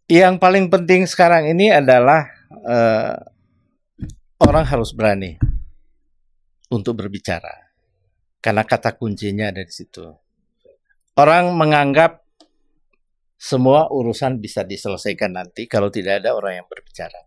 Yang paling penting sekarang ini adalah orang harus berani untuk berbicara. Karena kata kuncinya ada di situ. Orang menganggap semua urusan bisa diselesaikan nanti kalau tidak ada orang yang berbicara.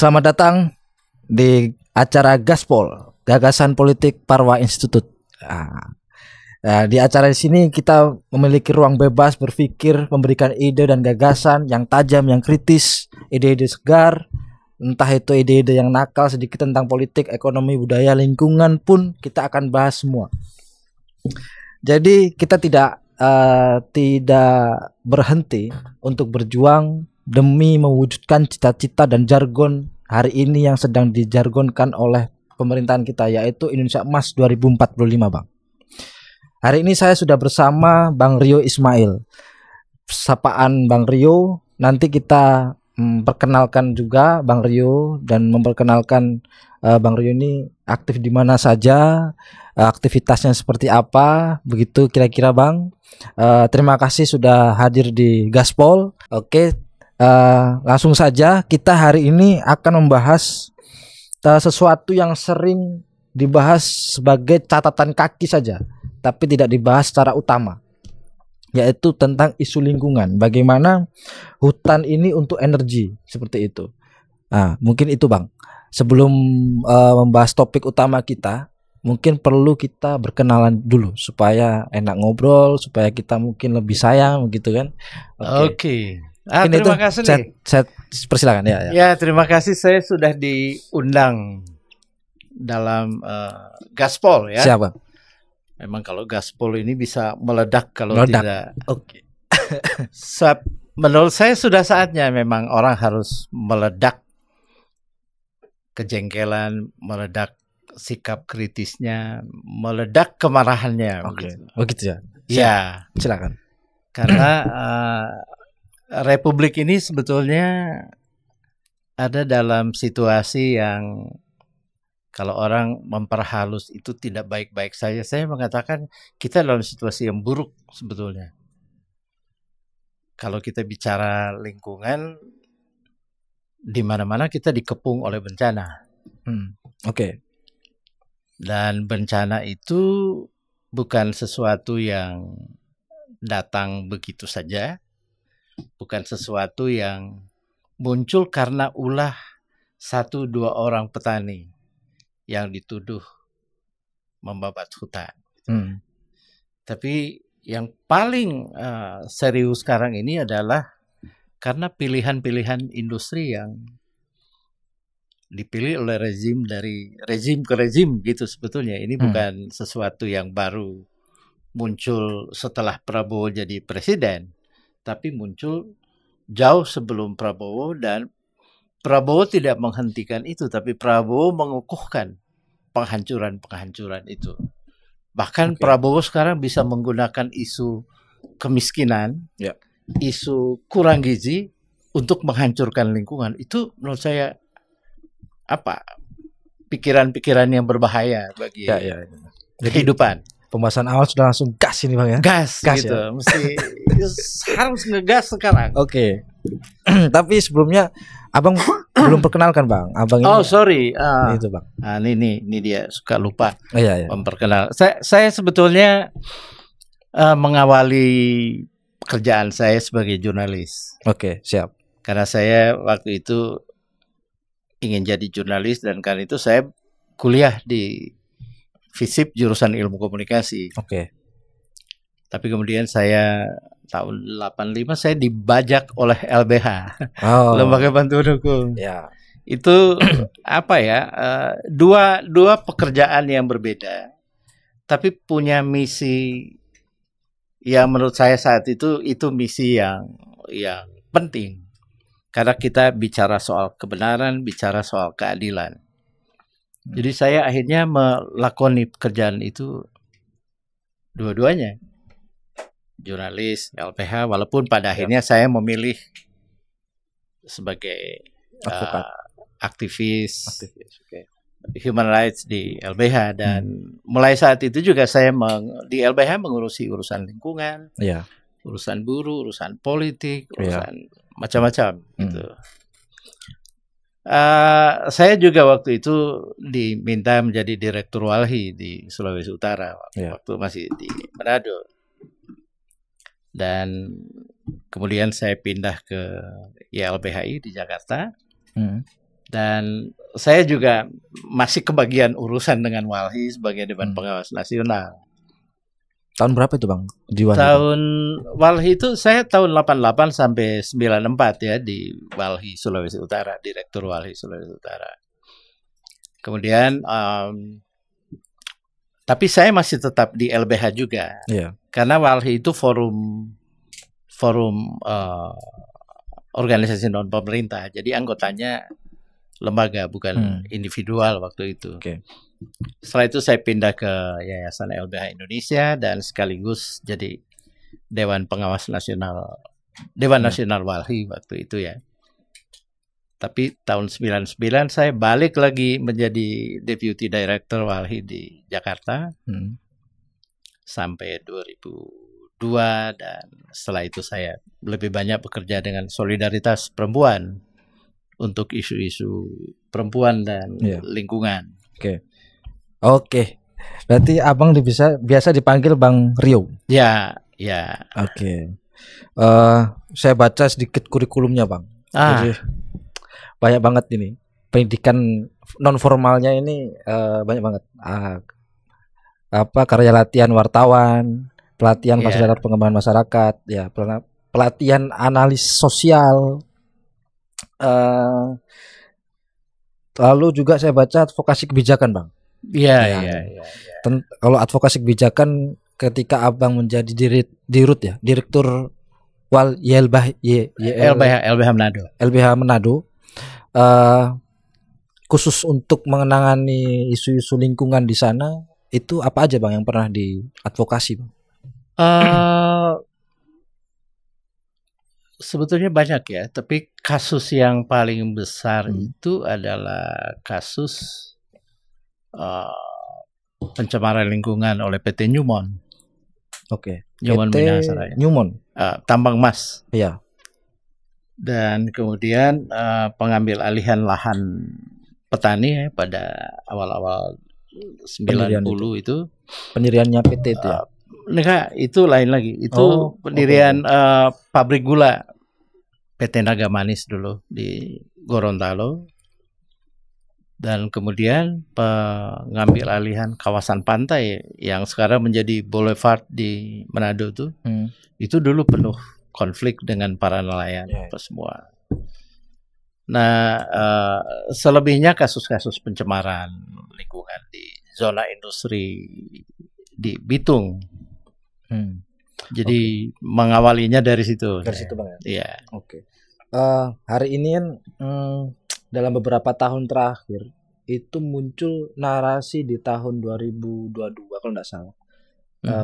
Selamat datang di acara Gaspol, Gagasan Politik Parwa Institute. Di acara di sini kita memiliki ruang bebas berpikir, memberikan ide dan gagasan yang tajam, yang kritis, ide-ide segar, entah itu ide-ide yang nakal sedikit tentang politik, ekonomi, budaya, lingkungan pun kita akan bahas semua. Jadi kita tidak berhenti untuk berjuang demi mewujudkan cita-cita dan jargon hari ini yang sedang dijargonkan oleh pemerintahan kita, yaitu Indonesia Emas 2045, Bang. Hari ini saya sudah bersama Bang Rio Ismail. Sapaan Bang Rio, nanti kita perkenalkan juga Bang Rio dan memperkenalkan Bang Rio ini aktif di mana saja, aktivitasnya seperti apa, begitu kira-kira, Bang. Terima kasih sudah hadir di Gaspol. Oke. Langsung saja kita hari ini akan membahas sesuatu yang sering dibahas sebagai catatan kaki saja, tapi tidak dibahas secara utama, yaitu tentang isu lingkungan. Bagaimana hutan ini untuk energi, seperti itu. Mungkin itu, Bang. Sebelum membahas topik utama kita, mungkin perlu kita berkenalan dulu supaya enak ngobrol, supaya kita mungkin lebih sayang, begitu kan? Oke. Terima kasih nih. Saya persilakan ya. Ya, terima kasih, saya sudah diundang dalam Gaspol ya. Siapa? Memang kalau Gaspol ini bisa meledak kalau meledak. Tidak. Oke. Menurut saya sudah saatnya memang orang harus meledak kejengkelan, meledak sikap kritisnya, meledak kemarahannya. Oke. Begitu ya. Ya, silakan. Karena Republik ini sebetulnya ada dalam situasi yang kalau orang memperhalus itu tidak baik-baik saja. Saya mengatakan kita dalam situasi yang buruk sebetulnya. Kalau kita bicara lingkungan, di mana-mana kita dikepung oleh bencana. Oke. Dan bencana itu bukan sesuatu yang datang begitu saja. Bukan sesuatu yang muncul karena ulah 1-2 orang petani yang dituduh membabat hutan. Tapi yang paling serius sekarang ini adalah karena pilihan-pilihan industri yang dipilih oleh rezim dari rezim ke rezim gitu sebetulnya. Ini bukan sesuatu yang baru muncul setelah Prabowo jadi presiden. Tapi muncul jauh sebelum Prabowo, dan Prabowo tidak menghentikan itu, tapi Prabowo mengukuhkan penghancuran itu. Bahkan Prabowo sekarang bisa menggunakan isu kemiskinan, isu kurang gizi untuk menghancurkan lingkungan. Itu menurut saya pikiran-pikiran yang berbahaya bagi kehidupan. Pembahasan awal sudah langsung gas ini, Bang ya. Gas gitu. Ya? Mesti harus ngegas sekarang. Oke. Tapi sebelumnya Abang belum perkenalkan, Bang. Abang ini. Sorry. Itu, Bang. Ini dia suka lupa iya. memperkenal. Saya sebetulnya mengawali pekerjaan saya sebagai jurnalis. Oke, siap. Karena saya waktu itu ingin jadi jurnalis, dan karena itu saya kuliah di FISIP jurusan ilmu komunikasi. Oke. Tapi kemudian saya tahun 85 saya dibajak oleh LBH, Lembaga Bantuan Hukum. Ya. Itu dua pekerjaan yang berbeda, tapi punya misi yang menurut saya saat itu misi yang penting. Karena kita bicara soal kebenaran, bicara soal keadilan. Jadi saya akhirnya melakoni pekerjaan itu dua-duanya, jurnalis, LPH, walaupun pada akhirnya saya memilih sebagai Advokat. aktivis Oke. human rights di LBH, dan mulai saat itu juga saya di LBH mengurusi urusan lingkungan, Iya. urusan buruh, urusan politik, Iya. urusan macam-macam gitu. Saya juga waktu itu diminta menjadi direktur Walhi di Sulawesi Utara waktu masih di Manado, dan kemudian saya pindah ke YLBHI di Jakarta. Dan saya juga masih kebagian urusan dengan Walhi sebagai Dewan Pengawas Nasional. Tahun berapa itu Bang di Walhi? Tahun Walhi itu saya tahun 88 sampai 94 ya di Walhi Sulawesi Utara, Direktur Walhi Sulawesi Utara. Kemudian tapi saya masih tetap di LBH juga. Karena Walhi itu forum organisasi non pemerintah. Jadi anggotanya lembaga, bukan individual waktu itu. Setelah itu saya pindah ke Yayasan LBH Indonesia dan sekaligus jadi Dewan Pengawas Nasional, Dewan Nasional Walhi waktu itu ya. Tapi tahun 99 saya balik lagi menjadi Deputy Director Walhi di Jakarta sampai 2002, dan setelah itu saya lebih banyak bekerja dengan Solidaritas Perempuan untuk isu-isu perempuan dan lingkungan. Oke. Berarti Abang biasa dipanggil Bang Rio. Ya. Oke. Saya baca sedikit kurikulumnya Bang. Jadi banyak banget ini. Pendidikan non formalnya ini banyak banget. Karya latihan wartawan, pelatihan fasilitas pengembangan masyarakat, pelatihan analis sosial. Lalu juga saya baca advokasi kebijakan Bang. Iya. Kalau advokasi kebijakan ketika Abang menjadi Direktur LBH Manado. LBH Manado, khusus untuk menangani isu-isu lingkungan di sana, itu apa aja Bang yang pernah diadvokasi Bang? Sebetulnya banyak ya, tapi kasus yang paling besar itu adalah kasus pencemaran lingkungan oleh PT Newmont. PT Newmont, tambang emas. Iya. Dan kemudian pengambil alihan lahan petani pada awal-awal 90 itu. Pendiriannya PT itu ya? Enggak, itu lain lagi. Itu pendirian pabrik gula PT Naga Manis dulu di Gorontalo. Dan kemudian pengambil alihan kawasan pantai yang sekarang menjadi boulevard di Manado tuh. Itu dulu penuh konflik dengan para nelayan semua. Nah, selebihnya kasus-kasus pencemaran lingkungan di zona industri di Bitung. Jadi mengawalinya dari situ. Dari situ Bang ya? Iya. Hari ini kan dalam beberapa tahun terakhir itu muncul narasi di tahun 2022 kalau tidak salah.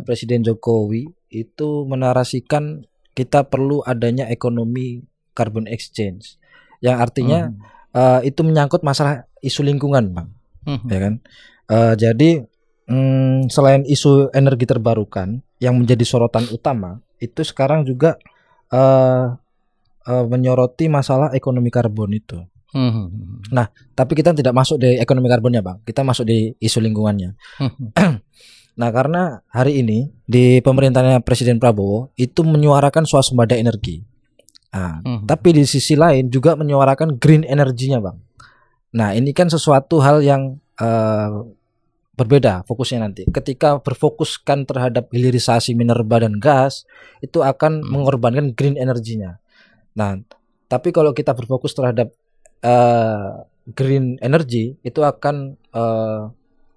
Presiden Jokowi itu menarasikan kita perlu adanya ekonomi carbon exchange, yang artinya itu menyangkut masalah isu lingkungan Bang. Ya kan? Jadi selain isu energi terbarukan yang menjadi sorotan utama, itu sekarang juga menyoroti masalah ekonomi karbon itu. Nah, tapi kita tidak masuk di ekonomi karbonnya Bang, kita masuk di isu lingkungannya. Nah, karena hari ini di pemerintahnya Presiden Prabowo itu menyuarakan swasembada energi. Tapi di sisi lain juga menyuarakan green energinya Bang. Nah, ini kan sesuatu hal yang berbeda fokusnya nanti. Ketika berfokuskan terhadap hilirisasi minerba dan gas, itu akan mengorbankan green energinya. Nah, tapi kalau kita berfokus terhadap green energy, itu akan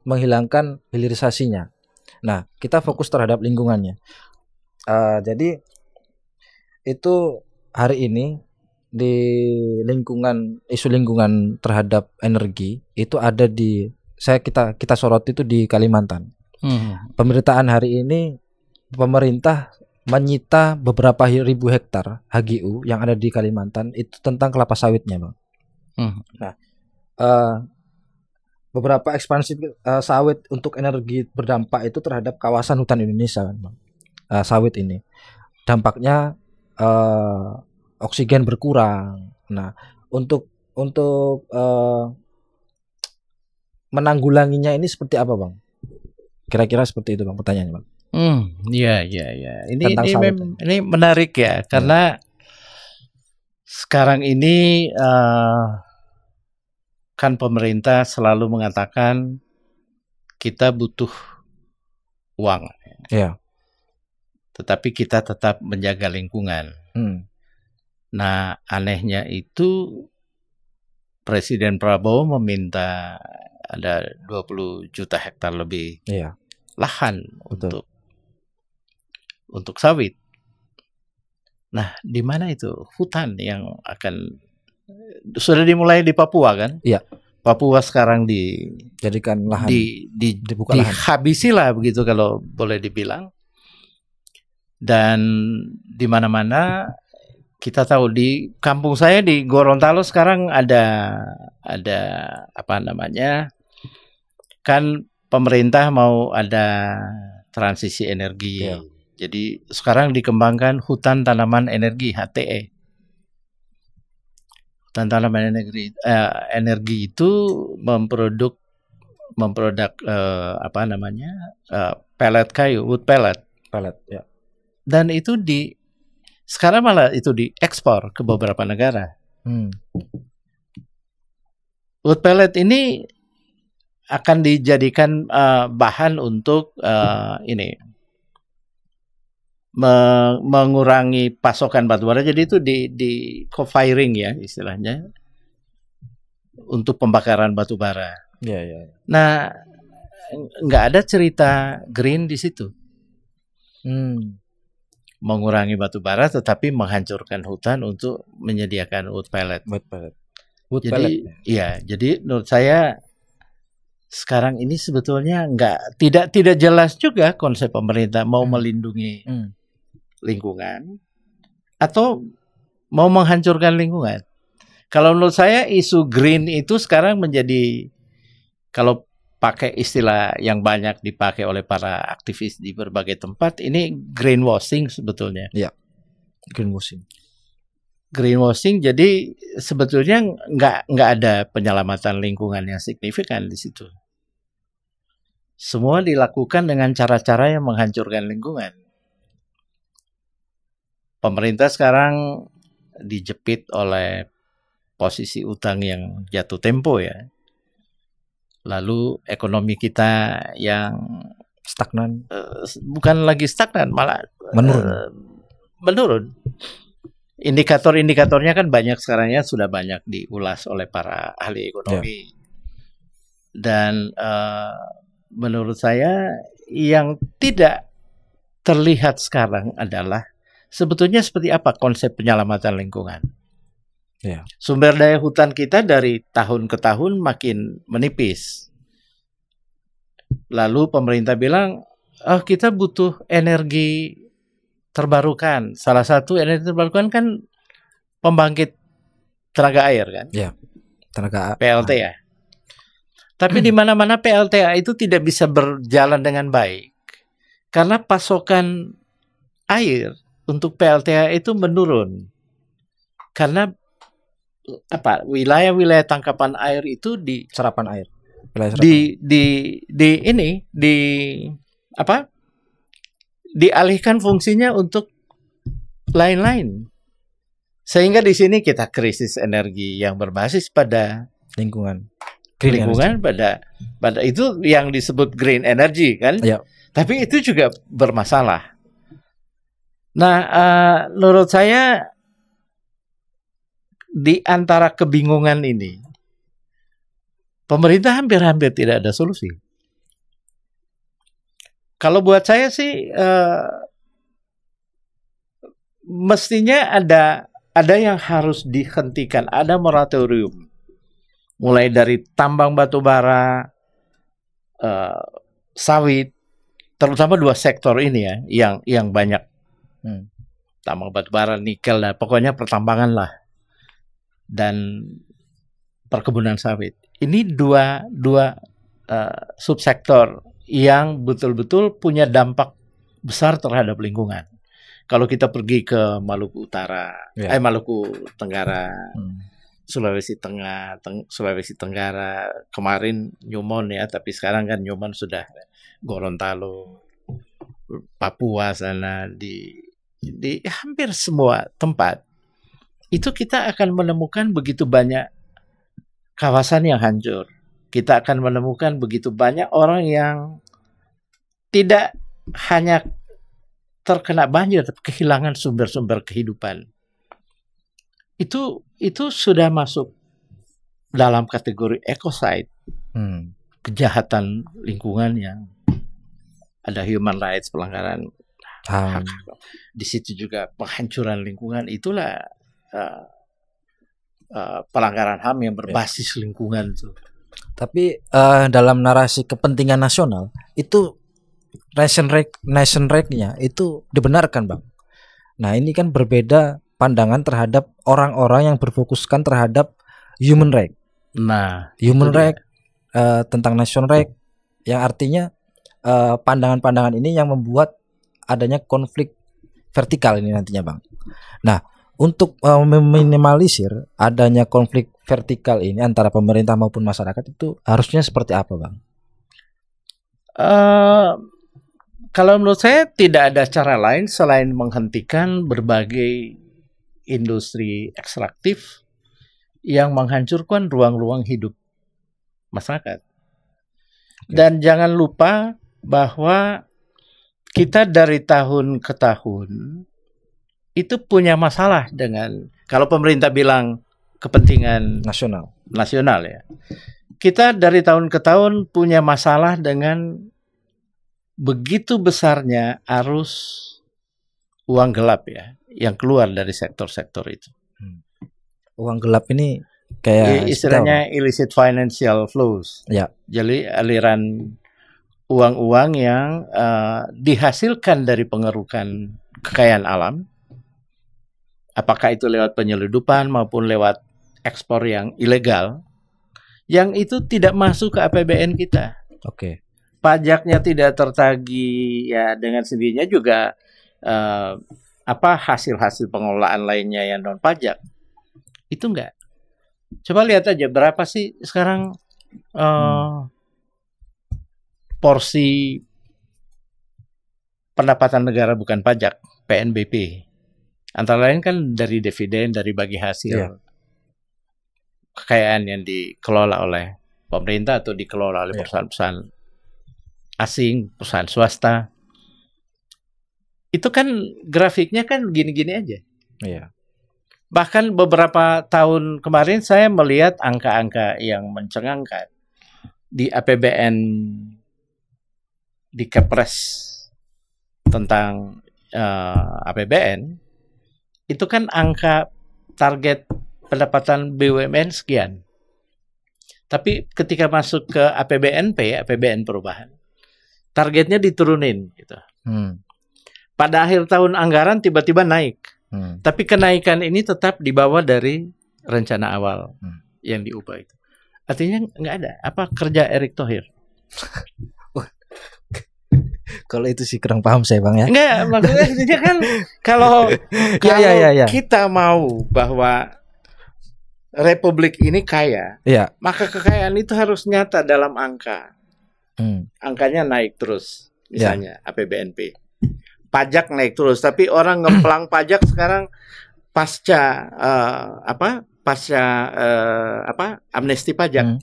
menghilangkan hilirisasinya. Nah, kita fokus terhadap lingkungannya. Jadi itu hari ini di isu lingkungan terhadap energi itu ada kita sorot itu di Kalimantan. Pemberitaan hari ini pemerintah menyita beberapa ribu hektar HGU yang ada di Kalimantan itu tentang kelapa sawitnya, Bang. Nah, beberapa ekspansi sawit untuk energi berdampak itu terhadap kawasan hutan Indonesia, kan, Bang. Sawit ini dampaknya oksigen berkurang. Nah, untuk menanggulanginya ini seperti apa, Bang? Kira-kira seperti itu, Bang, pertanyaannya, Bang. Iya. Ini menarik ya, karena sekarang ini kan pemerintah selalu mengatakan kita butuh uang, tetapi kita tetap menjaga lingkungan. Nah, anehnya itu Presiden Prabowo meminta ada 20 juta hektar lebih lahan untuk sawit. Nah, di mana itu hutan yang akan sudah dimulai di Papua, kan? Iya. Papua sekarang dijadikan lahan, dibuka lahan, dihabisi lah begitu kalau boleh dibilang. Dan di mana-mana kita tahu, di kampung saya di Gorontalo sekarang ada apa namanya? Kan pemerintah mau ada transisi energi. Jadi sekarang dikembangkan hutan tanaman energi HTE. Hutan tanaman energi itu memproduk apa namanya? Pellet kayu, wood pellet. Ya. Dan itu sekarang malah itu diekspor ke beberapa negara. Wood pellet ini akan dijadikan bahan untuk mengurangi pasokan batubara. Jadi itu di co-firing ya istilahnya, untuk pembakaran batubara. Nah, nggak ada cerita green di situ. Mengurangi batubara tetapi menghancurkan hutan untuk menyediakan wood pellet. Jadi menurut saya sekarang ini sebetulnya tidak jelas juga konsep pemerintah mau melindungi lingkungan atau mau menghancurkan lingkungan. Kalau menurut saya isu green itu sekarang menjadi, kalau pakai istilah yang banyak dipakai oleh para aktivis di berbagai tempat, ini greenwashing sebetulnya. Iya, greenwashing. Jadi sebetulnya nggak ada penyelamatan lingkungan yang signifikan di situ. Semua dilakukan dengan cara-cara yang menghancurkan lingkungan. Pemerintah sekarang dijepit oleh posisi utang yang jatuh tempo ya. Lalu ekonomi kita yang stagnan, bukan lagi stagnan, malah menurun. Indikator-indikatornya kan banyak sekarang ya, sudah banyak diulas oleh para ahli ekonomi. Dan menurut saya yang tidak terlihat sekarang adalah sebetulnya seperti apa konsep penyelamatan lingkungan. Sumber daya hutan kita dari tahun ke tahun makin menipis. Lalu pemerintah bilang, kita butuh energi terbarukan. Salah satu energi terbarukan kan pembangkit tenaga air kan? Tenaga PLTA. Tapi di mana-mana PLTA itu tidak bisa berjalan dengan baik karena pasokan air untuk PLTA itu menurun. Karena wilayah-wilayah tangkapan air itu serapan air. Dialihkan fungsinya untuk lain-lain. Sehingga di sini kita krisis energi yang berbasis pada lingkungan. Pada itu yang disebut green energy kan. Tapi itu juga bermasalah. Nah, menurut saya di antara kebingungan ini, pemerintah hampir-hampir tidak ada solusi. Kalau buat saya sih mestinya ada yang harus dihentikan, ada moratorium. Mulai dari tambang batu bara, sawit, terutama dua sektor ini ya, yang banyak tambang batubara, nikel, dan pokoknya pertambangan lah, dan perkebunan sawit. Ini dua subsektor yang betul-betul punya dampak besar terhadap lingkungan. Kalau kita pergi ke Maluku Utara, Maluku Tenggara, Sulawesi Tengah, Sulawesi Tenggara, kemarin Newmont ya, tapi sekarang kan Newmont sudah Gorontalo, Papua sana, di hampir semua tempat itu kita akan menemukan begitu banyak kawasan yang hancur. Kita akan menemukan begitu banyak orang yang tidak hanya terkena banjir, tapi kehilangan sumber-sumber kehidupan. Itu sudah masuk dalam kategori ecocide, kejahatan lingkungan yang ada human rights, pelanggaran hak. Di situ juga penghancuran lingkungan, itulah pelanggaran HAM yang berbasis lingkungan itu. Tapi dalam narasi kepentingan nasional itu nation right-nya itu dibenarkan, Bang. Nah, ini kan berbeda pandangan terhadap orang-orang yang berfokuskan terhadap human right. Nah, human right tentang nation right, yang artinya pandangan-pandangan ini yang membuat adanya konflik vertikal ini nantinya, Bang. Nah, untuk meminimalisir adanya konflik vertikal ini antara pemerintah maupun masyarakat itu harusnya seperti apa, Bang? Kalau menurut saya tidak ada cara lain selain menghentikan berbagai industri ekstraktif yang menghancurkan ruang-ruang hidup masyarakat. Dan jangan lupa bahwa kita dari tahun ke tahun itu punya masalah dengan, kalau pemerintah bilang kepentingan nasional ya, kita dari tahun ke tahun punya masalah dengan begitu besarnya arus uang gelap ya, yang keluar dari sektor-sektor itu. Uang gelap ini kayak istilahnya illicit financial flows. Ya. Jadi aliran uang-uang yang dihasilkan dari pengerukan kekayaan alam, apakah itu lewat penyelundupan maupun lewat ekspor yang ilegal, yang itu tidak masuk ke APBN kita. Oke. Pajaknya tidak tertagih ya, dengan sendirinya juga hasil-hasil pengelolaan lainnya yang non pajak itu enggak. Coba lihat aja berapa sih sekarang porsi pendapatan negara bukan pajak, PNBP. Antara lain kan dari dividen, dari bagi hasil kekayaan yang dikelola oleh pemerintah atau dikelola oleh perusahaan-perusahaan asing, perusahaan swasta. Itu kan grafiknya kan gini-gini aja. Iya. Bahkan beberapa tahun kemarin saya melihat angka-angka yang mencengangkan di APBN, di Kepres tentang APBN, itu kan angka target pendapatan BUMN sekian. Tapi ketika masuk ke APBNP, APBN perubahan, targetnya diturunin gitu. Pada akhir tahun anggaran tiba-tiba naik. Tapi kenaikan ini tetap di bawah dari rencana awal yang diubah itu. Artinya nggak ada. Apa kerja Erick Thohir? Kalau itu sih kurang paham saya, Bang ya. Enggak, maksudnya kan kalau kita mau bahwa Republik ini kaya, maka kekayaan itu harus nyata dalam angka. Angkanya naik terus, misalnya APBNP. Pajak naik terus, tapi orang ngemplang pajak sekarang pasca amnesti pajak.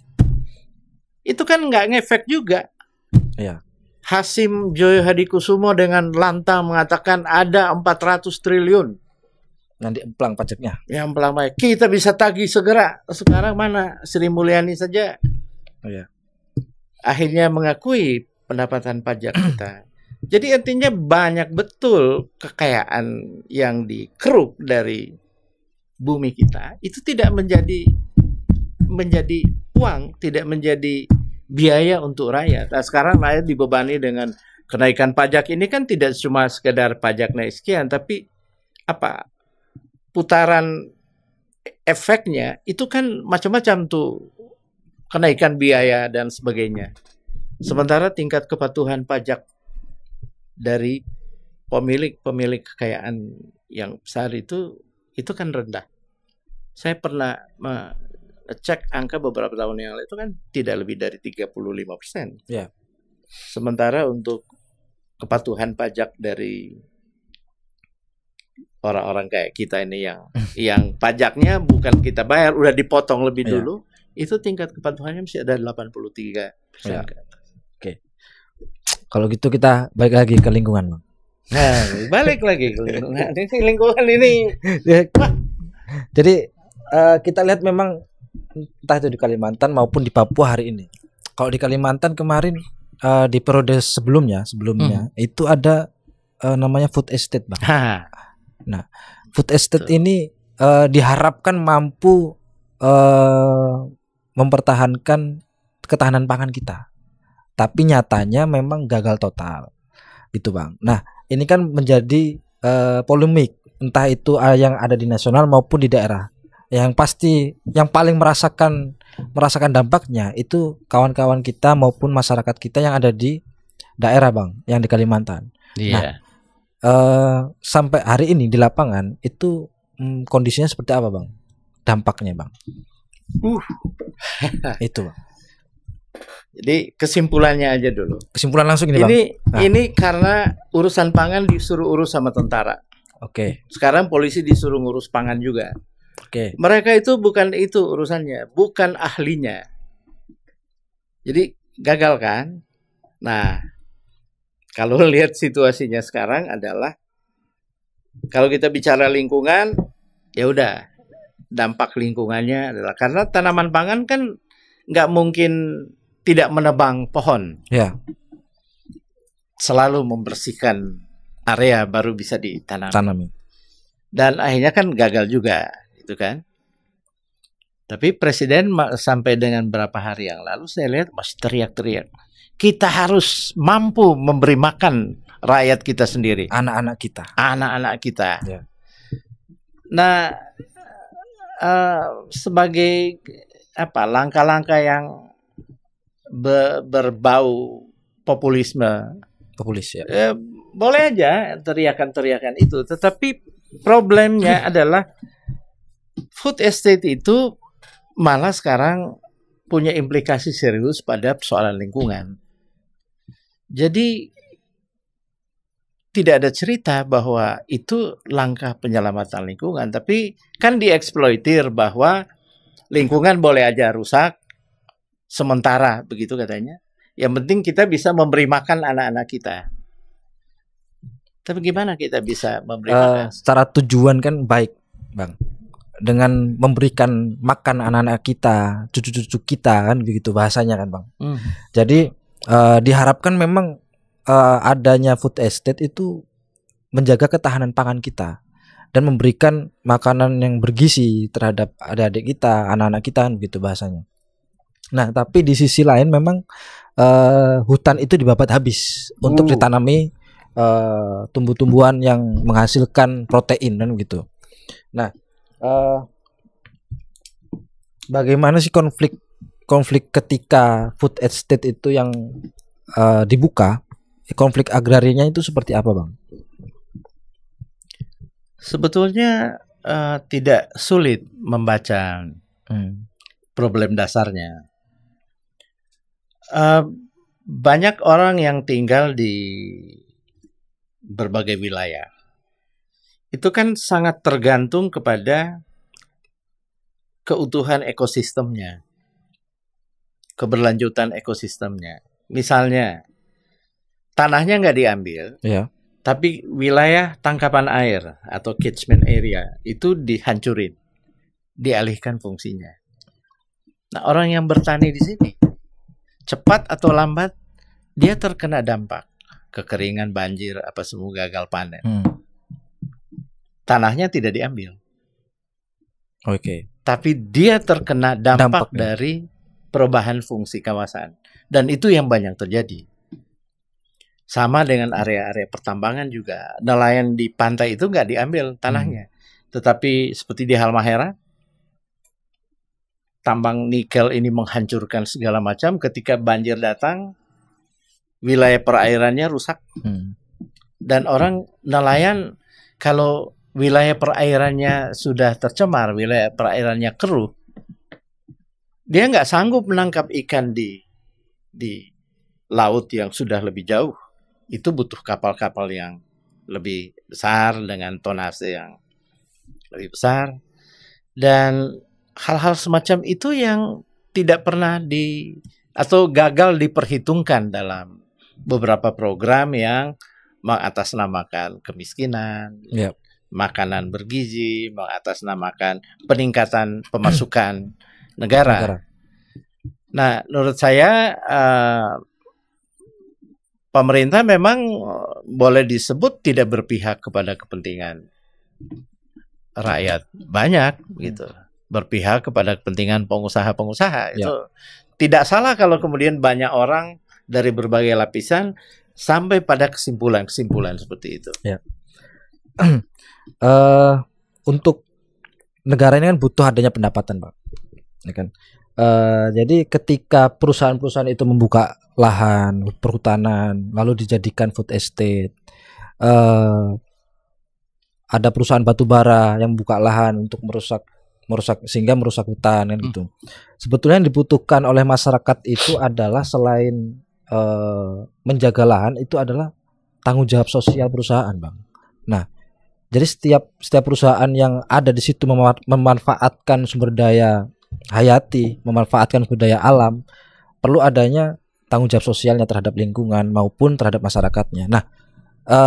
Itu kan nggak ngefek juga. Hasim Joyo Hadikusumo dengan lantang mengatakan ada 400 triliun. Nanti emplang pajaknya. Ya, emplang pajak. Kita bisa tagih segera. Sekarang mana Sri Mulyani saja. Akhirnya mengakui pendapatan pajak kita. Jadi artinya banyak betul kekayaan yang dikeruk dari bumi kita. Itu tidak menjadi uang, tidak menjadi biaya untuk rakyat. Nah, sekarang rakyat dibebani dengan kenaikan pajak ini kan tidak cuma sekedar pajak naik sekian, tapi apa putaran efeknya itu kan macam-macam tuh, kenaikan biaya dan sebagainya. Sementara tingkat kepatuhan pajak dari pemilik kekayaan yang besar itu kan rendah. Saya pernah cek angka beberapa tahun yang lalu itu kan tidak lebih dari 35%. Ya. Sementara untuk kepatuhan pajak dari orang-orang kayak kita ini yang pajaknya bukan kita bayar, udah dipotong lebih dulu, itu tingkat kepatuhannya masih ada 83%. Ya. Oke. Kalau gitu kita balik lagi ke lingkungan, Bang. Nah, balik lagi ke lingkungan. Ini lingkungan ini. Jadi kita lihat memang entah itu di Kalimantan maupun di Papua hari ini. Kalau di Kalimantan kemarin di periode sebelumnya itu ada namanya food estate, Bang. Nah, food estate ini diharapkan mampu mempertahankan ketahanan pangan kita. Tapi nyatanya memang gagal total. Gitu, Bang. Nah, ini kan menjadi polemik, entah itu yang ada di nasional maupun di daerah. Yang pasti yang paling merasakan dampaknya itu kawan-kawan kita maupun masyarakat kita yang ada di daerah, Bang, yang di Kalimantan. Iya. Nah, sampai hari ini di lapangan itu kondisinya seperti apa, Bang? Dampaknya, Bang? Itu, Bang. Jadi kesimpulannya aja dulu. Kesimpulan langsung ini, Bang. Ini karena urusan pangan disuruh urus sama tentara. Oke. Sekarang polisi disuruh ngurus pangan juga. Oke. Mereka itu bukan itu urusannya, bukan ahlinya. Jadi gagal kan? Nah, kalau lihat situasinya sekarang adalah kalau kita bicara lingkungan, ya udah dampak lingkungannya adalah karena tanaman pangan kan nggak mungkin tidak menebang pohon. Ya. Selalu membersihkan area baru bisa ditanami. Dan akhirnya kan gagal juga, gitu kan. Tapi Presiden sampai dengan berapa hari yang lalu saya lihat masih teriak-teriak. Kita harus mampu memberi makan rakyat kita sendiri. Anak-anak kita. Anak-anak kita. Ya. Nah, sebagai langkah-langkah yang berbau populis ya. Boleh aja teriakan-teriakan itu, tetapi problemnya adalah food estate itu malah sekarang punya implikasi serius pada persoalan lingkungan. Jadi tidak ada cerita bahwa itu langkah penyelamatan lingkungan, tapi kan dieksploitir bahwa lingkungan boleh aja rusak sementara, begitu katanya. Yang penting kita bisa memberi makan anak-anak kita. Tapi gimana kita bisa memberi makan? Secara tujuan kan baik, Bang. Dengan memberikan makan anak-anak kita, cucu-cucu kita, kan begitu bahasanya kan, Bang. Jadi diharapkan memang adanya food estate itu menjaga ketahanan pangan kita dan memberikan makanan yang bergizi terhadap adik-adik kita, anak-anak kita, kan begitu bahasanya. Nah, tapi di sisi lain memang hutan itu dibabat habis untuk ditanami tumbuh-tumbuhan yang menghasilkan protein, kan gitu. Nah, bagaimana sih konflik ketika food estate itu yang dibuka? Konflik agrarianya itu seperti apa, Bang? Sebetulnya tidak sulit membaca problem dasarnya. Banyak orang yang tinggal di berbagai wilayah itu kan sangat tergantung kepada keutuhan ekosistemnya, keberlanjutan ekosistemnya. Misalnya tanahnya nggak diambil, tapi wilayah tangkapan air atau catchment area itu dihancurin, dialihkan fungsinya. Nah, orang yang bertani di sini cepat atau lambat dia terkena dampak kekeringan, banjir, apa semua, gagal panen. Tanahnya tidak diambil. Tapi dia terkena dampak dari perubahan fungsi kawasan. Dan itu yang banyak terjadi. Sama dengan area-area pertambangan juga. Nelayan di pantai itu nggak diambil tanahnya. Tetapi seperti di Halmahera, tambang nikel ini menghancurkan segala macam. Ketika banjir datang, wilayah perairannya rusak. Dan orang nelayan, kalau wilayah perairannya sudah tercemar, wilayah perairannya keruh, dia nggak sanggup menangkap ikan di laut yang sudah lebih jauh. Itu butuh kapal-kapal yang lebih besar dengan tonase yang lebih besar. Dan hal-hal semacam itu yang tidak pernah atau gagal diperhitungkan dalam beberapa program yang mengatasnamakan kemiskinan, makanan bergizi, mengatasnamakan peningkatan pemasukan negara. Nah, menurut saya pemerintah memang boleh disebut tidak berpihak kepada kepentingan rakyat banyak gitu. Berpihak kepada kepentingan pengusaha-pengusaha. Itu tidak salah kalau kemudian banyak orang dari berbagai lapisan sampai pada kesimpulan-kesimpulan seperti itu. Untuk negara ini kan butuh adanya pendapatan, Pak. Ya kan? Jadi ketika perusahaan-perusahaan itu membuka lahan perhutanan lalu dijadikan food estate, ada perusahaan batubara yang membuka lahan untuk merusak sehingga merusak hutan kan gitu. Sebetulnya yang dibutuhkan oleh masyarakat itu adalah selain menjaga lahan, itu adalah tanggung jawab sosial perusahaan, Bang. Nah, jadi setiap perusahaan yang ada di situ memanfaatkan sumber daya hayati, memanfaatkan sumber daya alam, perlu adanya tanggung jawab sosialnya terhadap lingkungan maupun terhadap masyarakatnya. Nah,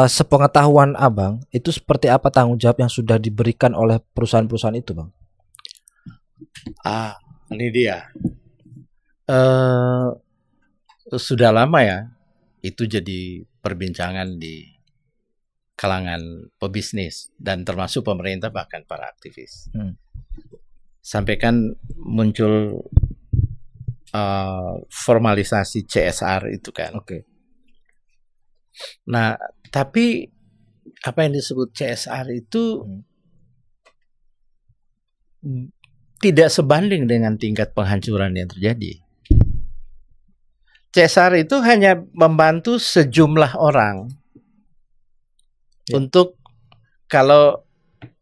sepengetahuan Abang, itu seperti apa tanggung jawab yang sudah diberikan oleh perusahaan-perusahaan itu, Bang? Ini dia. Sudah lama ya, itu jadi perbincangan di kalangan pebisnis dan termasuk pemerintah bahkan para aktivis. Sampai kan muncul formalisasi CSR itu kan. Nah, tapi apa yang disebut CSR itu tidak sebanding dengan tingkat penghancuran yang terjadi. CSR itu hanya membantu sejumlah orang untuk kalau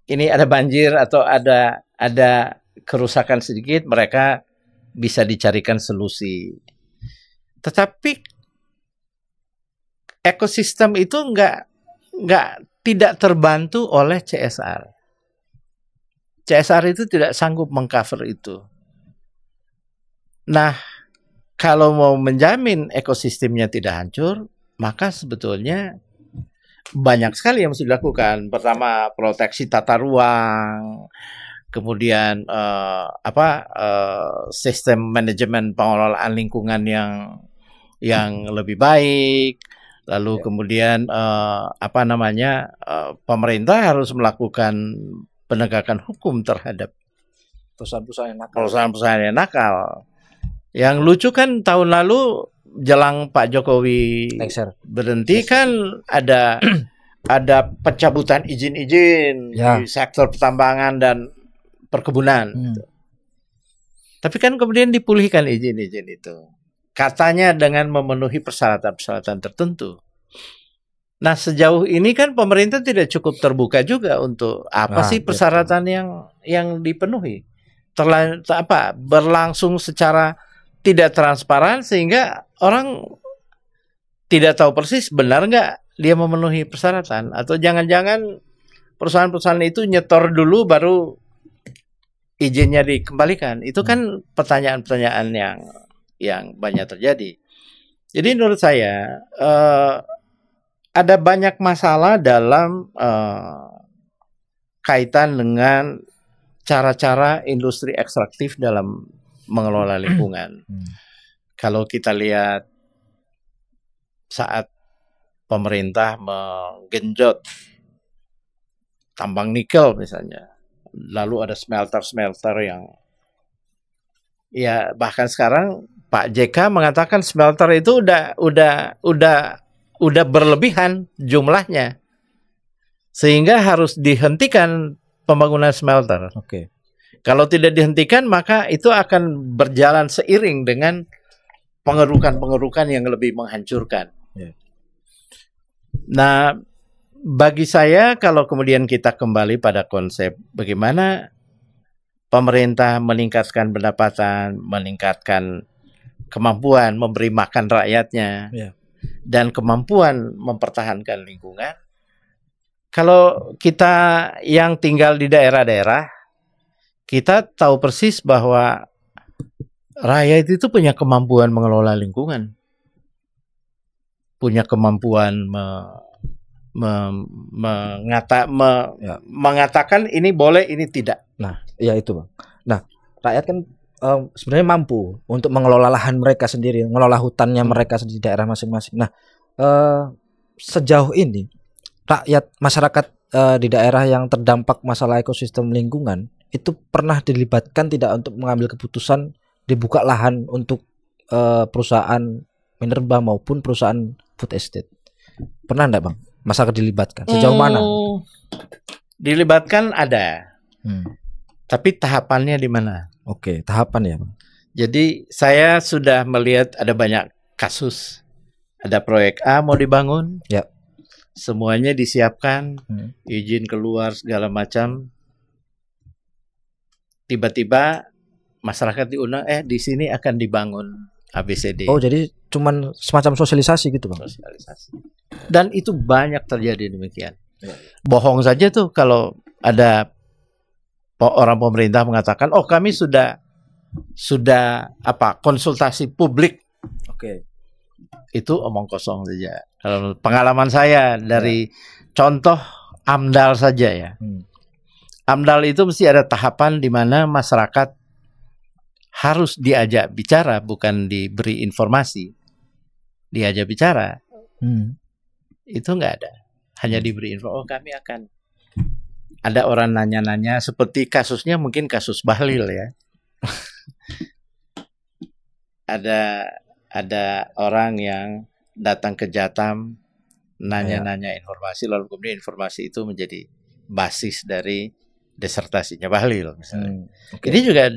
ini ada banjir atau ada kerusakan sedikit, mereka bisa dicarikan solusi. Tetapi ekosistem itu tidak terbantu oleh CSR. CSR itu tidak sanggup mengcover itu. Nah, kalau mau menjamin ekosistemnya tidak hancur, maka sebetulnya banyak sekali yang mesti dilakukan. Pertama, proteksi tata ruang, kemudian sistem manajemen pengelolaan lingkungan yang lebih baik. Lalu kemudian pemerintah harus melakukan penegakan hukum terhadap perusahaan-perusahaan yang nakal. Yang lucu kan tahun lalu jelang Pak Jokowi berhenti kan ada pencabutan izin-izin di sektor pertambangan dan perkebunan. Tapi kan kemudian dipulihkan izin-izin itu. Katanya dengan memenuhi persyaratan-persyaratan tertentu. Nah, sejauh ini kan pemerintah tidak cukup terbuka juga untuk apa sih persyaratan yang dipenuhi. Berlangsung secara tidak transparan sehingga orang tidak tahu persis benar nggak dia memenuhi persyaratan, atau jangan-jangan perusahaan-perusahaan itu nyetor dulu baru izinnya dikembalikan. Itu kan pertanyaan-pertanyaan yang banyak terjadi. Jadi menurut saya ada banyak masalah dalam kaitan dengan cara-cara industri ekstraktif dalam mengelola lingkungan. Kalau kita lihat saat pemerintah menggenjot tambang nikel misalnya, lalu ada smelter-smelter yang bahkan sekarang Pak JK mengatakan smelter itu udah udah berlebihan jumlahnya, sehingga harus dihentikan pembangunan smelter. Oke. Kalau tidak dihentikan, maka itu akan berjalan seiring dengan pengerukan-pengerukan yang lebih menghancurkan. Ya. Nah, bagi saya kalau kemudian kita kembali pada konsep bagaimana pemerintah meningkatkan pendapatan, meningkatkan kemampuan memberi makan rakyatnya, dan kemampuan mempertahankan lingkungan. Kalau kita yang tinggal di daerah-daerah, kita tahu persis bahwa rakyat itu punya kemampuan mengelola lingkungan, punya kemampuan mengatakan ini boleh, ini tidak. Nah, ya itu Bang. Nah, rakyat kan sebenarnya mampu untuk mengelola lahan mereka sendiri, mengelola hutannya mereka di daerah masing-masing. Nah, sejauh ini rakyat masyarakat di daerah yang terdampak masalah ekosistem lingkungan itu pernah dilibatkan tidak untuk mengambil keputusan dibuka lahan untuk perusahaan minerba maupun perusahaan food estate? Pernah enggak Bang? Masyarakat dilibatkan sejauh mana? Dilibatkan ada, tapi tahapannya di mana? Oke, tahapan ya Bang. Jadi saya sudah melihat ada banyak kasus, ada proyek A mau dibangun, ya. Semuanya disiapkan, izin keluar segala macam. Tiba-tiba masyarakat diundang, di sini akan dibangun ABCD. Oh, jadi cuman semacam sosialisasi gitu Bang? Sosialisasi. Dan itu banyak terjadi demikian. Bohong saja tuh kalau ada orang pemerintah mengatakan, oh kami sudah konsultasi publik. Oke. Itu omong kosong saja. Kalau pengalaman saya dari contoh AMDAL saja ya. AMDAL itu mesti ada tahapan di mana masyarakat harus diajak bicara, bukan diberi informasi. Diajak bicara. Itu nggak ada. Hanya diberi info. Oh kami akan. Ada orang nanya-nanya seperti kasusnya mungkin kasus Bahlil ya. Ada orang yang datang ke Jatam nanya-nanya informasi, lalu kemudian informasi itu menjadi basis dari disertasinya Bahlil misalnya. Ini juga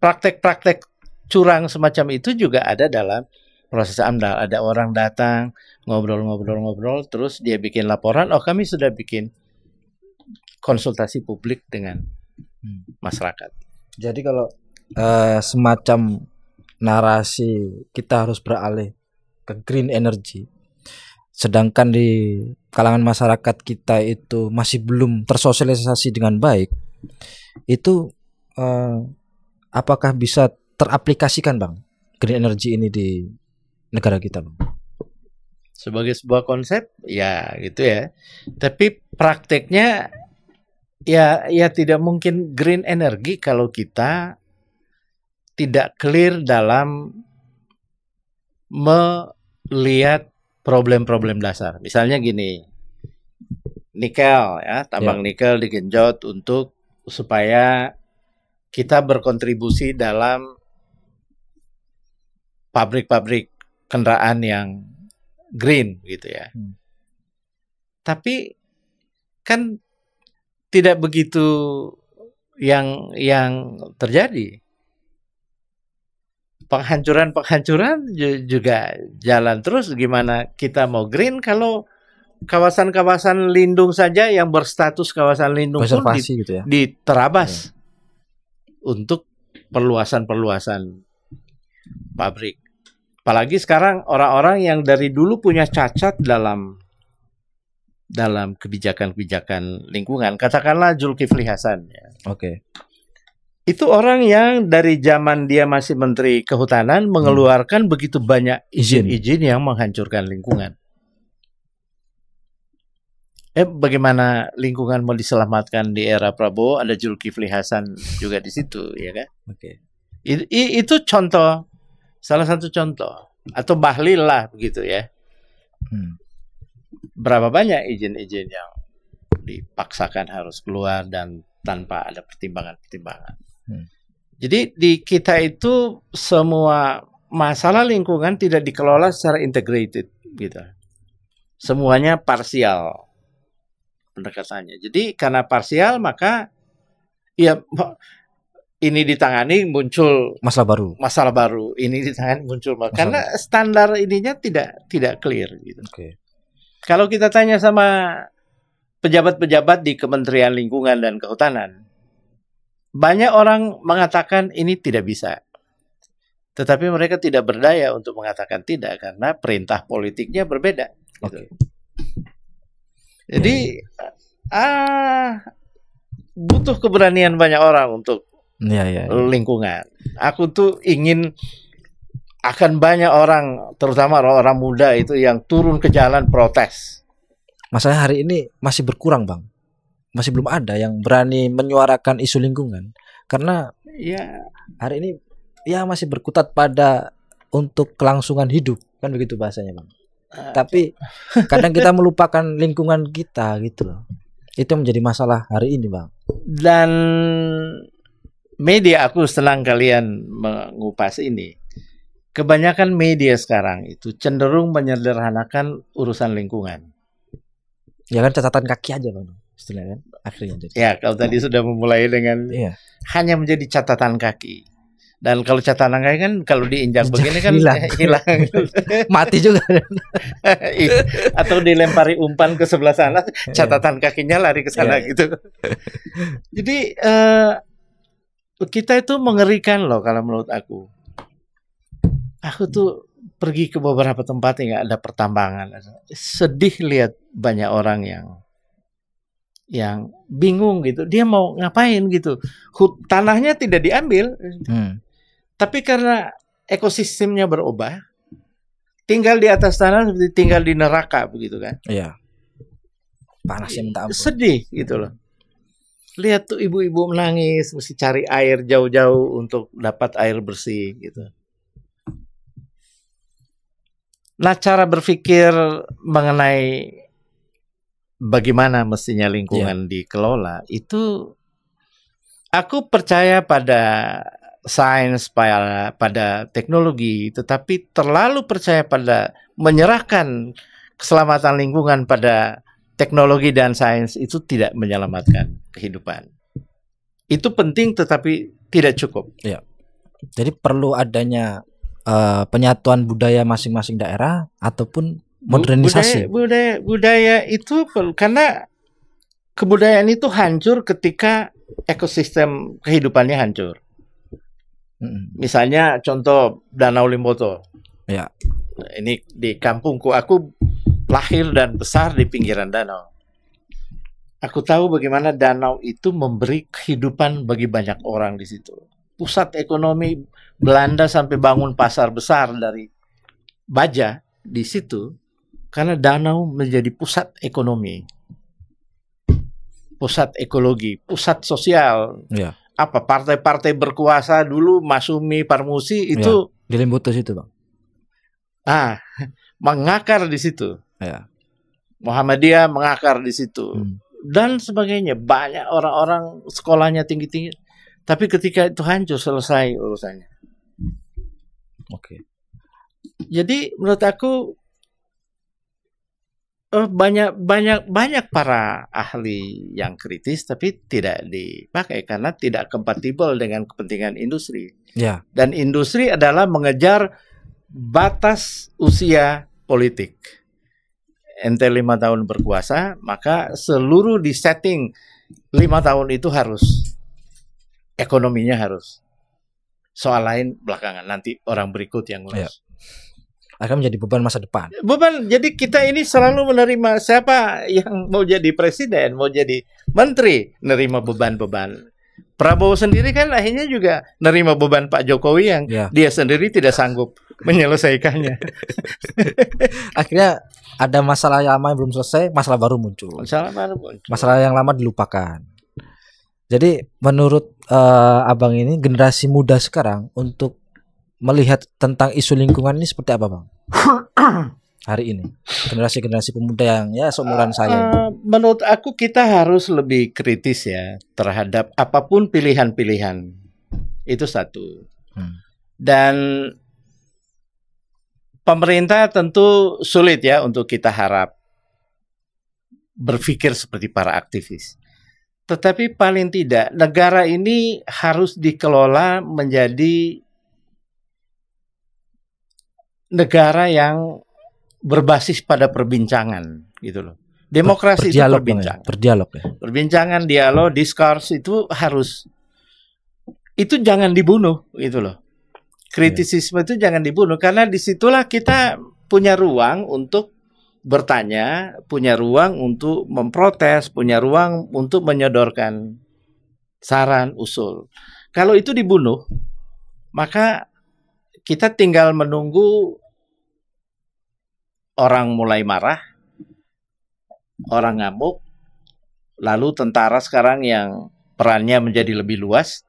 praktek-praktek curang semacam itu juga ada dalam proses AMDAL. Ada orang datang ngobrol, terus dia bikin laporan, oh kami sudah bikin konsultasi publik dengan masyarakat. Jadi kalau semacam narasi kita harus beralih ke green energy, sedangkan di kalangan masyarakat kita itu masih belum tersosialisasi dengan baik, itu apakah bisa teraplikasikan Bang green energy ini di negara kita Bang? Sebagai sebuah konsep ya gitu ya, tapi prakteknya ya tidak mungkin green energy kalau kita tidak clear dalam melihat problem-problem dasar. Misalnya gini, nikel ya, tambang nikel digenjot untuk supaya kita berkontribusi dalam pabrik-pabrik kendaraan yang green gitu ya. Tapi kan tidak begitu yang terjadi. Penghancuran juga jalan terus. Gimana kita mau green kalau kawasan-kawasan lindung saja yang berstatus kawasan lindung pun gitu ya, diterabas untuk perluasan pabrik. Apalagi sekarang orang-orang yang dari dulu punya cacat dalam kebijakan-kebijakan lingkungan. Katakanlah Zulkifli Hasan ya. Oke. Itu orang yang dari zaman dia masih Menteri Kehutanan mengeluarkan begitu banyak izin-izin yang menghancurkan lingkungan. Bagaimana lingkungan mau diselamatkan di era Prabowo? Ada Zulkifli Hasan juga di situ, ya kan? Oke. Itu contoh, salah satu contoh. Atau Bahlil lah begitu ya. Berapa banyak izin-izin yang dipaksakan harus keluar dan tanpa ada pertimbangan-pertimbangan. Jadi di kita itu semua masalah lingkungan tidak dikelola secara integrated gitu. semuanya parsial pendekatannya. Jadi karena parsial maka ya ini ditangani muncul masalah baru, ini ditangani muncul karena standar ininya tidak clear gitu. Kalau kita tanya sama pejabat-pejabat di Kementerian Lingkungan dan Kehutanan, banyak orang mengatakan ini tidak bisa. Tetapi mereka tidak berdaya untuk mengatakan tidak karena perintah politiknya berbeda. Gitu. Jadi butuh keberanian banyak orang untuk lingkungan. Aku tuh ingin akan banyak orang, terutama orang muda itu yang turun ke jalan protes. Masalahnya hari ini masih berkurang, Bang. Masih belum ada yang berani menyuarakan isu lingkungan. Karena hari ini masih berkutat pada untuk kelangsungan hidup, kan begitu bahasanya, Bang. Tapi kadang kita melupakan lingkungan kita gitu loh. Itu menjadi masalah hari ini, Bang. Dan media, aku senang kalian mengupas ini. Kebanyakan media sekarang itu cenderung menyederhanakan urusan lingkungan. Ya kan catatan kaki aja, Bang. Istilahnya kan akhirnya jadi. Ya, kalau tadi sudah memulai dengan hanya menjadi catatan kaki. Dan kalau catatan kaki kan kalau diinjak begini kan hilang. Mati juga. Atau dilempari umpan ke sebelah sana, catatan kakinya lari ke sana gitu. Jadi kita itu mengerikan loh kalau menurut aku. Aku tuh pergi ke beberapa tempat yang ada pertambangan. Sedih lihat banyak orang yang bingung gitu. Dia mau ngapain gitu. Tanahnya tidak diambil. Tapi karena ekosistemnya berubah, tinggal di atas tanah seperti tinggal di neraka begitu kan. Iya. Panasnya minta ampun. Sedih gitu loh. Lihat tuh ibu-ibu menangis, mesti cari air jauh-jauh untuk dapat air bersih gitu. Nah, cara berpikir mengenai bagaimana mestinya lingkungan dikelola itu, aku percaya pada sains, pada teknologi, tetapi terlalu percaya pada menyerahkan keselamatan lingkungan pada teknologi dan sains itu tidak menyelamatkan kehidupan. Itu penting tetapi tidak cukup. Ya. Jadi perlu adanya penyatuan budaya masing-masing daerah ataupun modernisasi. Budaya itu karena kebudayaan itu hancur ketika ekosistem kehidupannya hancur. Misalnya contoh Danau Limboto. Ya. Ini di kampungku, aku lahir dan besar di pinggiran danau. Aku tahu bagaimana danau itu memberi kehidupan bagi banyak orang di situ. Pusat ekonomi Belanda sampai bangun pasar besar dari baja di situ karena danau menjadi pusat ekonomi, pusat ekologi, pusat sosial. Ya. Apa partai-partai berkuasa dulu, Masumi, Parmusi itu di Limboto situ, Bang. Mengakar di situ. Ya. Muhammadiyah mengakar di situ. Dan sebagainya. Banyak orang-orang sekolahnya tinggi-tinggi. Tapi ketika itu hancur, selesai urusannya. Oke. Jadi menurut aku banyak para ahli yang kritis tapi tidak dipakai karena tidak kompatibel dengan kepentingan industri. Ya. Dan industri adalah mengejar batas usia politik. Ente 5 tahun berkuasa, maka seluruh di setting 5 tahun itu harus, ekonominya harus. Soal lain belakangan, nanti orang berikut yang ngurus. Ya. Akan menjadi beban masa depan. Beban, jadi kita ini selalu menerima siapa yang mau jadi presiden, mau jadi menteri, nerima beban-beban. Prabowo sendiri kan akhirnya juga nerima beban Pak Jokowi yang dia sendiri tidak sanggup menyelesaikannya. Akhirnya ada masalah yang lama yang belum selesai, masalah baru muncul. Masalah yang lama dilupakan. Jadi menurut Abang ini generasi muda sekarang untuk melihat tentang isu lingkungan ini seperti apa, Bang? Hari ini generasi pemuda yang seumuran saya. Menurut aku kita harus lebih kritis ya terhadap apapun pilihan-pilihan. Itu satu. Dan pemerintah tentu sulit ya untuk kita harap berpikir seperti para aktivis. Tetapi paling tidak negara ini harus dikelola menjadi negara yang berbasis pada perbincangan gitu loh. Demokrasi itu perbincangan. Berdialog ya. Perbincangan, dialog, diskurs itu harus, itu jangan dibunuh gitu loh. Kritisisme itu jangan dibunuh, karena disitulah kita punya ruang untuk bertanya, punya ruang untuk memprotes, punya ruang untuk menyodorkan saran, usul. Kalau itu dibunuh, maka kita tinggal menunggu orang mulai marah, orang ngamuk, lalu tentara sekarang yang perannya menjadi lebih luas,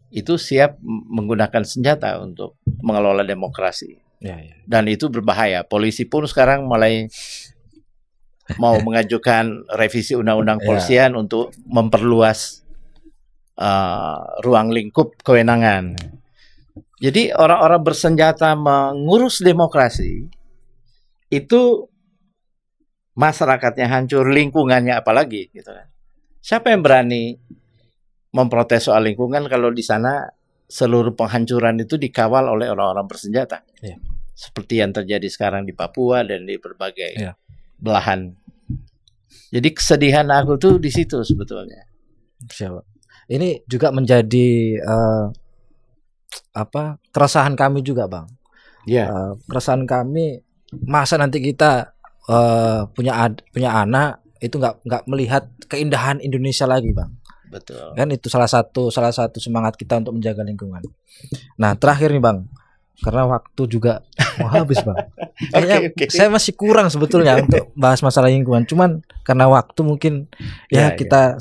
itu siap menggunakan senjata untuk mengelola demokrasi. Ya. Dan itu berbahaya. Polisi pun sekarang mulai mau mengajukan revisi undang-undang polisian untuk memperluas ruang lingkup kewenangan. Jadi orang-orang bersenjata mengurus demokrasi itu masyarakatnya hancur, lingkungannya apalagi gitu kan. Siapa yang berani memprotes soal lingkungan kalau di sana seluruh penghancuran itu dikawal oleh orang-orang bersenjata, seperti yang terjadi sekarang di Papua dan di berbagai belahan. Jadi kesedihan aku tuh di situ sebetulnya. Siapa? Ini juga menjadi keresahan kami juga, Bang. Keresahan kami, masa nanti kita punya anak itu nggak melihat keindahan Indonesia lagi, Bang. Betul. Kan itu salah satu semangat kita untuk menjaga lingkungan. Nah, terakhir nih, Bang. Karena waktu juga mau habis, Bang. Kayaknya saya masih kurang sebetulnya untuk bahas masalah lingkungan. Cuman karena waktu mungkin kita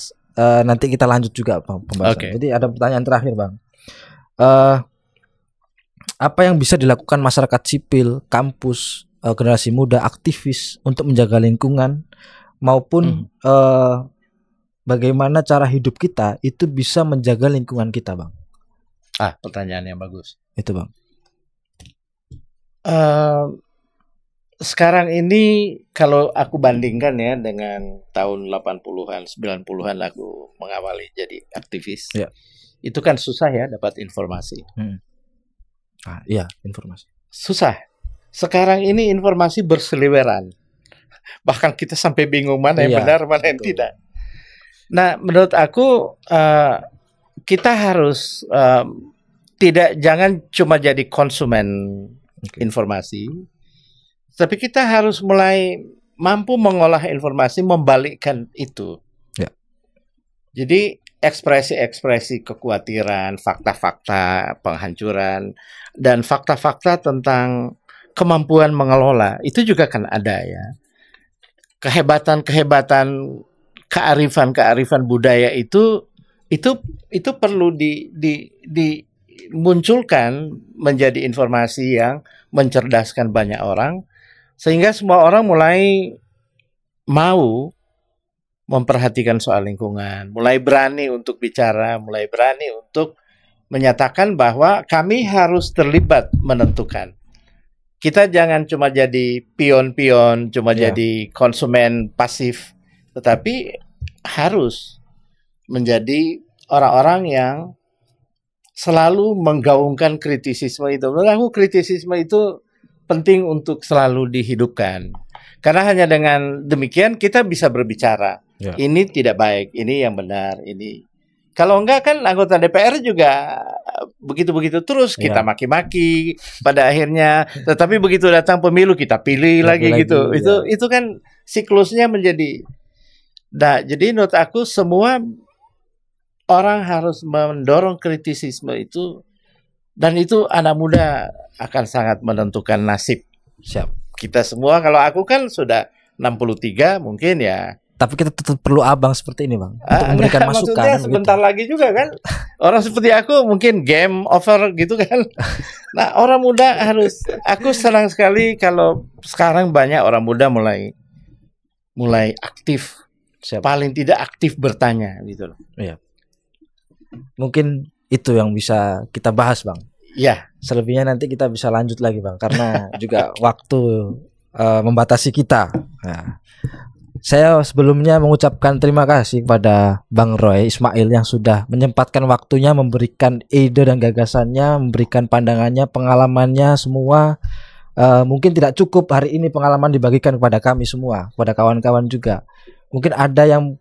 nanti kita lanjut juga, Bang, pembahasan. Jadi ada pertanyaan terakhir, Bang. Apa yang bisa dilakukan masyarakat sipil, kampus, generasi muda, aktivis untuk menjaga lingkungan maupun bagaimana cara hidup kita itu bisa menjaga lingkungan kita, Bang? Pertanyaan yang bagus. Itu, Bang. Sekarang ini kalau aku bandingkan ya dengan tahun 80-an, 90-an aku mengawali jadi aktivis. Itu kan susah ya dapat informasi. Informasi. Susah. Sekarang ini informasi berseliweran. Bahkan kita sampai bingung mana yang benar, mana yang tidak. Nah, menurut aku kita harus jangan cuma jadi konsumen informasi, tapi kita harus mulai mampu mengolah informasi, membalikkan itu. Jadi ekspresi-ekspresi kekhawatiran, fakta-fakta penghancuran, dan fakta-fakta tentang kemampuan mengelola itu juga kan ada ya. Kehebatan kearifan budaya itu perlu dimunculkan menjadi informasi yang mencerdaskan banyak orang, sehingga semua orang mulai mau memperhatikan soal lingkungan, mulai berani untuk bicara, mulai berani untuk menyatakan bahwa kami harus terlibat menentukan. Kita jangan cuma jadi pion-pion, cuma jadi konsumen pasif, tetapi harus menjadi orang-orang yang selalu menggaungkan kritisisme itu. Menurut aku kritisisme itu penting untuk selalu dihidupkan. Karena hanya dengan demikian kita bisa berbicara. Ini tidak baik, ini yang benar, ini. Kalau enggak kan anggota DPR juga begitu-begitu terus kita maki-maki pada akhirnya. Tetapi begitu datang pemilu kita pilih lagi gitu. Itu kan siklusnya menjadi. Nah, jadi menurut aku semua orang harus mendorong kritisisme itu, dan itu anak muda akan sangat menentukan nasib kita semua. Kalau aku kan sudah 63 mungkin ya. Tapi kita tetap perlu abang seperti ini, Bang, untuk memberikan masukan. Maksudnya sebentar lagi juga kan orang seperti aku mungkin game over gitu kan. Nah, orang muda harus. Aku senang sekali kalau sekarang banyak orang muda mulai aktif. Paling tidak aktif bertanya gitu loh. Mungkin itu yang bisa kita bahas, Bang. Selebihnya nanti kita bisa lanjut lagi, Bang, karena juga waktu membatasi kita. Saya sebelumnya mengucapkan terima kasih kepada Bang Roy Ismail yang sudah menyempatkan waktunya memberikan ide dan gagasannya, memberikan pandangannya, pengalamannya semua. Mungkin tidak cukup hari ini pengalaman dibagikan kepada kami semua, kepada kawan-kawan juga. Mungkin ada yang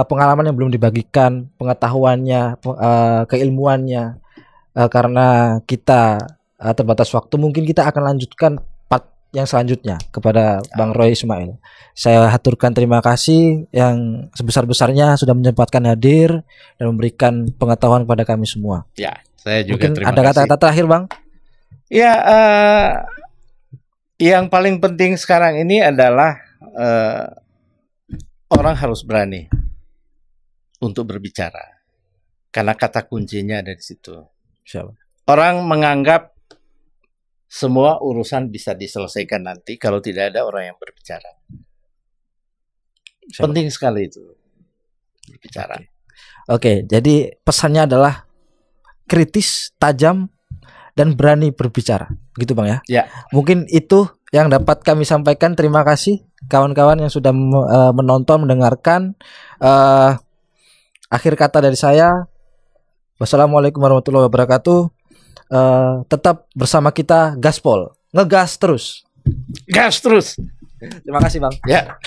pengalaman yang belum dibagikan, pengetahuannya, keilmuannya. Karena kita terbatas waktu, mungkin kita akan lanjutkan part yang selanjutnya kepada Bang Roy Ismail. Saya haturkan terima kasih yang sebesar-besarnya sudah menyempatkan hadir dan memberikan pengetahuan kepada kami semua. Ya, saya juga mungkin terima ada kasih. kata-kata terakhir, Bang? Ya, yang paling penting sekarang ini adalah orang harus berani untuk berbicara, karena kata kuncinya ada di situ. Siapa? Orang menganggap semua urusan bisa diselesaikan nanti kalau tidak ada orang yang berbicara. Siapa? Penting sekali itu berbicara. Oke, jadi pesannya adalah kritis, tajam, dan berani berbicara. Begitu Bang ya? Ya. Mungkin itu yang dapat kami sampaikan. Terima kasih kawan-kawan yang sudah menonton, mendengarkan. Akhir kata dari saya, wassalamualaikum warahmatullahi wabarakatuh. Tetap bersama kita, Gaspol. Ngegas terus. Gas terus. Terima kasih Bang. Ya.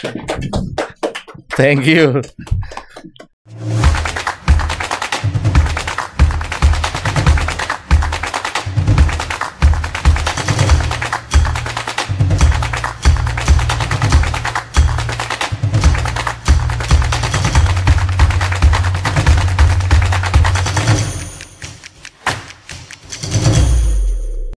Thank you.